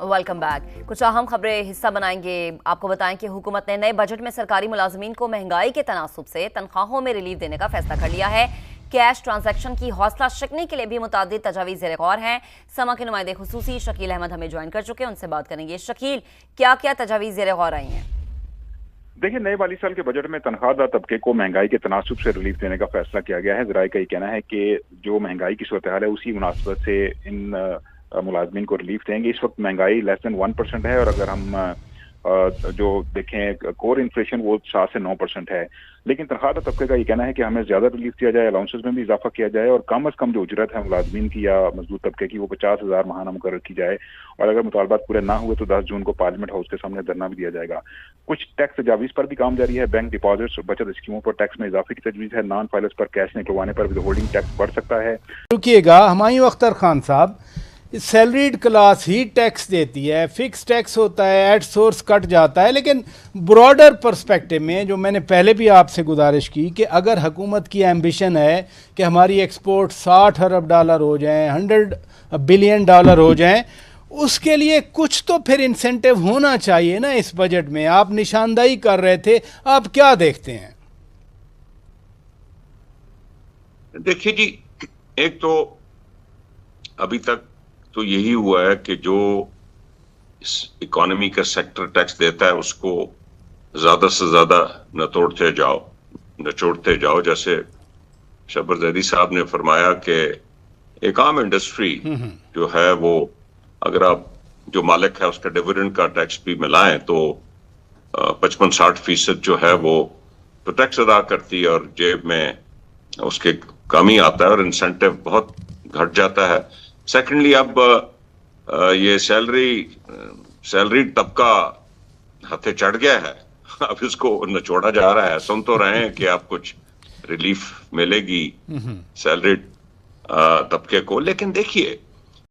Welcome back. کچھ اہم خبریں حصہ بنائیں گے. آپ کو بتائیں کہ حکومت نے نئے بجٹ میں سرکاری ملازمین کو مہنگائی کے تناسب سے تنخواہوں میں ریلیف دینے کا فیصلہ کر لیا ہے. کیش ٹرانزیکشن کی حوصلہ شکنی کے لیے بھی متعدد تجاویز زیر غور ہیں. سما کے نمائندے خصوصی شکیل احمد ہمیں جوائن کر چکے ہیں, ان سے بات کریں گے. شکیل, کیا کیا تجاویز زیر غور آئی ہیں؟ دیکھیں, نئے مالی سال کے بجٹ میں تنخواہ دار طبقے کو مہنگائی کے تناسب سے ریلیف دینے کا فیصلہ کیا گیا ہے. ذرائع کا یہ کہنا ہے کہ جو مہنگائی کی صورتحال ہے اسی مناسبت سے ان ملازمین کو ریلیف دیں گے. اس وقت مہنگائی لیس دین 1% ہے, اور اگر ہم جو دیکھیں کور انفلیشن وہ 7 سے 9% ہے. لیکن تنخواہ دار طبقے کا یہ کہنا ہے کہ ہمیں زیادہ ریلیف دیا جائے, الاؤنسز میں بھی اضافہ کیا جائے, اور کم از کم جو اجرت ہے ملازمین کی یا مزدور طبقے کی وہ 50,000 ماہانہ مقرر کی جائے, اور اگر مطالبات پورے نہ ہوئے تو 10 جون کو پارلیمنٹ ہاؤس کے سامنے دھرنا بھی دیا جائے گا. کچھ ٹیکس تجاویز پر بھی کام جاری ہے. بینک ڈپازٹس اور بچت اسکیموں پر ٹیکس میں اضافے کی تجویز ہے. نان فائلرز پر کیش نکلوانے پر ود ہولڈنگ ٹیکس بڑھ سکتا ہے. رکیے گا, ہمایوں اختر خان صاحب, سیلریڈ کلاس ہی ٹیکس دیتی ہے, فکس ٹیکس ہوتا ہے, ایٹ سورس کٹ جاتا ہے. لیکن براڈر پرسپیکٹو میں جو میں نے پہلے بھی آپ سے گزارش کی کہ اگر حکومت کی ایمبیشن ہے کہ ہماری ایکسپورٹ $60 ارب ہو جائیں, $100 بلین ہو جائیں, اس کے لیے کچھ تو پھر انسینٹیو ہونا چاہیے نا. اس بجٹ میں آپ نشاندہی کر رہے تھے, آپ کیا دیکھتے ہیں؟ دیکھیے جی, ایک تو ابھی تک تو یہی ہوا ہے کہ جو اکانومی کا سیکٹر ٹیکس دیتا ہے اس کو زیادہ سے زیادہ نچوڑتے جاؤ. جیسے شبر زیدی صاحب نے فرمایا کہ ایک عام انڈسٹری جو ہے وہ اگر آپ جو مالک ہے اس کا ڈیویڈنڈ کا ٹیکس بھی ملائیں تو 55-60% جو ہے وہ تو ٹیکس ادا کرتی ہے, اور جیب میں اس کے کم ہی آتا ہے اور انسینٹیو بہت گھٹ جاتا ہے. سیکنڈلی, اب یہ سیلری طبقہ ہتھے چڑھ گیا ہے, اب اس کو نچوڑا جا رہا ہے. سن تو رہے ہیں کہ آپ کچھ ریلیف ملے گی سیلری طبقے کو, لیکن دیکھیے